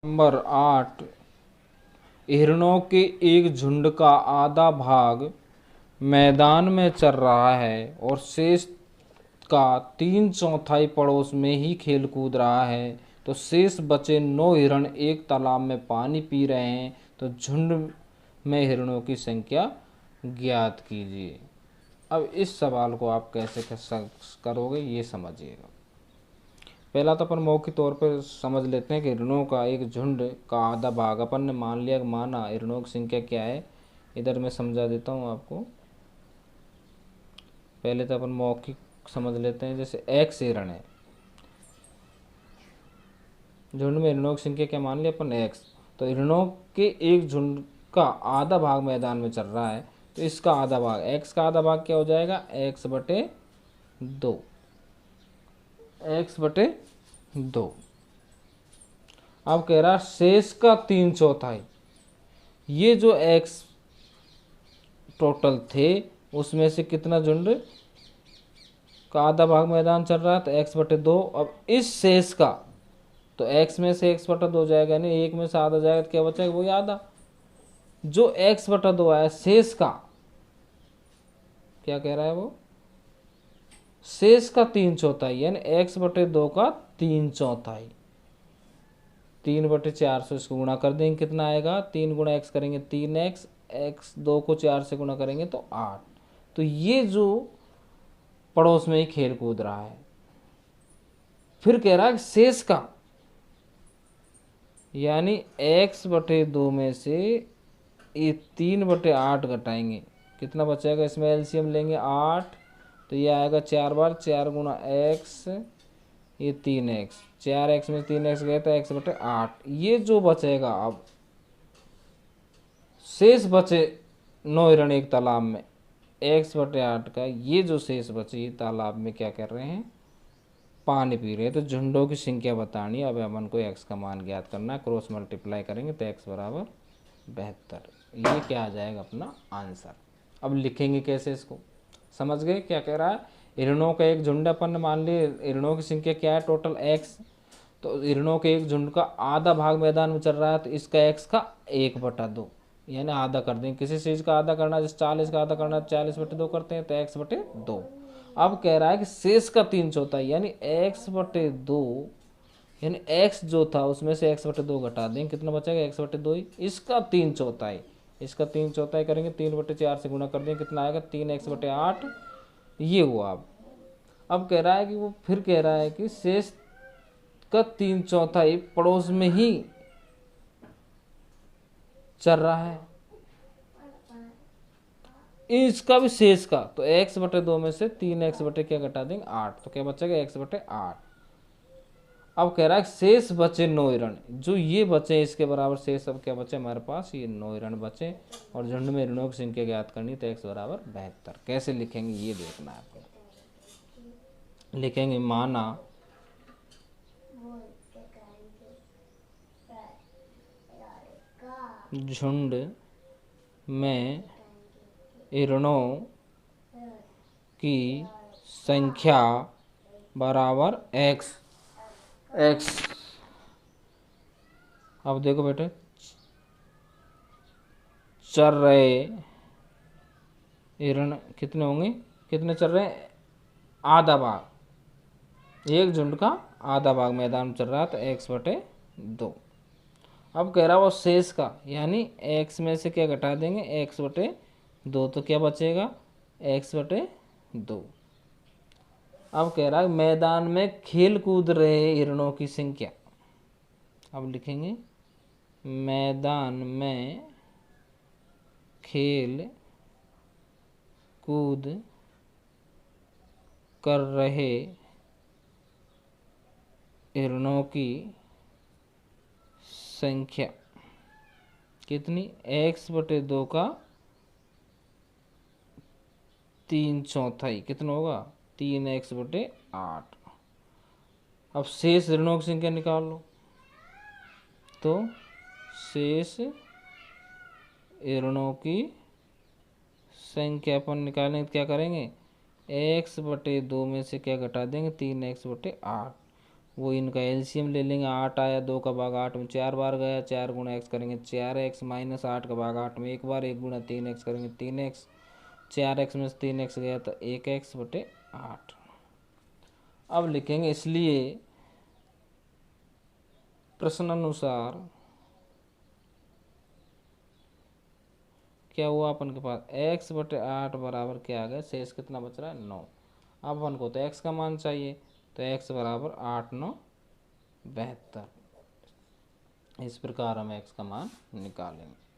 Number 8। हिरणों के एक झुंड का आधा भाग मैदान में चर रहा है और शेष का 3/4 पड़ोस में ही खेल कूद रहा है। तो शेष बचे 9 हिरण एक तालाब में पानी पी रहे हैं। तो झुंड में हिरणों की संख्या ज्ञात कीजिए। अब इस सवाल को आप कैसे करोगे ये समझिएगा। पहला तो अपन मौखिक तौर पर समझ लेते हैं कि हिरणों का एक झुंड का आधा भाग, अपन ने मान लिया, माना हिरणों की संख्या क्या है। इधर मैं समझा देता हूँ आपको। पहले तो अपन मौखिक समझ लेते हैं। जैसे एक्स हिरण है, झुंड में हिरणों की संख्या क्या मान लिया अपन, एक्स। तो हिरणों के एक झुंड का आधा भाग मैदान में चल रहा है, तो इसका आधा भाग, एक्स का आधा भाग क्या हो जाएगा, x/2। x/2। अब कह रहा शेष का 3/4। ये जो x टोटल थे उसमें से कितना झुंड का आधा भाग मैदान चल रहा है, तो x/2। अब इस शेष का, तो x में से x/2 जाएगा, यानी एक में से आधा जाएगा, तो क्या बचेगा, वही आधा। जो x/2 आया शेष का, क्या कह रहा है वो, शेष का 3/4, यानी x/2 का 3/4। 3/4 से इसको गुणा कर देंगे, कितना आएगा, 3 गुणा x करेंगे 3x, x2 को 4 से गुणा करेंगे तो 8। तो ये जो पड़ोस में ही खेल कूद रहा है। फिर कह रहा है शेष का, यानी x/2 में से ये 3/8 घटाएंगे, कितना बचेगा, इसमें एलसीएम लेंगे 8, तो ये आएगा 4 बार 4 गुणा x, ये 3x, 4x में 3x गए तो x/8। ये जो बचेगा, अब शेष बचे 9 हिरण एक तालाब में, x/8 का ये जो शेष बचे, ये तालाब में क्या कर रहे हैं, पानी पी रहे हैं। तो झुंडों की संख्या बतानी है। अब अपन को x का मान ज्ञात करना है, क्रॉस मल्टीप्लाई करेंगे तो x = 72। ये क्या आ जाएगा अपना आंसर। अब लिखेंगे कैसे इसको, समझ गए क्या कह रहा है। हिरणों का एक झुंड, अपन ने मान लिए हिरणों की संख्या क्या है, टोटल x। तो हिरणों के एक झुंड का आधा भाग मैदान में चल रहा है, तो इसका x का 1/2, यानी आधा कर देंगे। किसी चीज़ का आधा करना, जैसे 40 का आधा करना, 40/2 करते हैं, तो x/2। अब कह रहा है कि शेष का 3/4, यानी x/2, यानी x जो था उसमें से x/2 घटा देंगे, कितना बचेगा, x/2 ही। इसका 3/4, इसका 3/4 करेंगे, 3/4 से गुणा कर देंगे, कितना आएगा, 3x/8। ये हुआ। अब कह रहा है कि वो, फिर कह रहा है कि शेष का 3/4 पड़ोस में ही चल रहा है, इसका भी शेष का। तो x/2 में से 3x क्या घटा देंगे, 8, तो क्या बचेगा, x/8। अब कह रहा है शेष बचे 9 हिरण, जो ये बचे इसके बराबर शेष। अब क्या बचे हमारे पास, ये 9 हिरण बचे, और झुंड में हिरणों की संख्या ज्ञात करनी, तो x = 72। कैसे लिखेंगे ये देखना है आपको। लिखेंगे माना झुंड में हिरणों की संख्या बराबर x। अब देखो बेटे, चर रहे हिरण कितने होंगे, कितने चल रहे हैं, आधा भाग, एक झुंड का आधा भाग मैदान में चल रहा है, तो x/2। अब कह रहा वो शेष का, यानी x में से क्या घटा देंगे, x/2, तो क्या बचेगा, x/2। अब कह रहा है मैदान में खेल कूद रहे हिरणों की संख्या। अब लिखेंगे मैदान में खेल कूद कर रहे हिरणों की संख्या कितनी, x/2 का 3/4, कितना होगा, 3x/8। अब शेष हिरणों की संख्या निकाल लो। तो शेष हिरणों की संख्या अपन निकालेंगे तो क्या करेंगे, x/2 में से क्या घटा देंगे, 3x/8। वो इनका एलसीएम ले लेंगे। 8 आया, 2 का भाग 8 में 4 बार गया, 4 गुणा एक्स करेंगे 4x माइनस 8 का भाग 8 में 1 बार, 1 गुणा 3x करेंगे 3x, 4x में से 3x गया तो 1x/8। अब लिखेंगे इसलिए प्रश्नानुसार क्या हुआ अपन के पास x/8 बराबर क्या आ गया, शेष कितना बच रहा है 9। अब अपन को तो x का मान चाहिए, तो x बराबर 8 9 72। इस प्रकार हम x का मान निकालेंगे।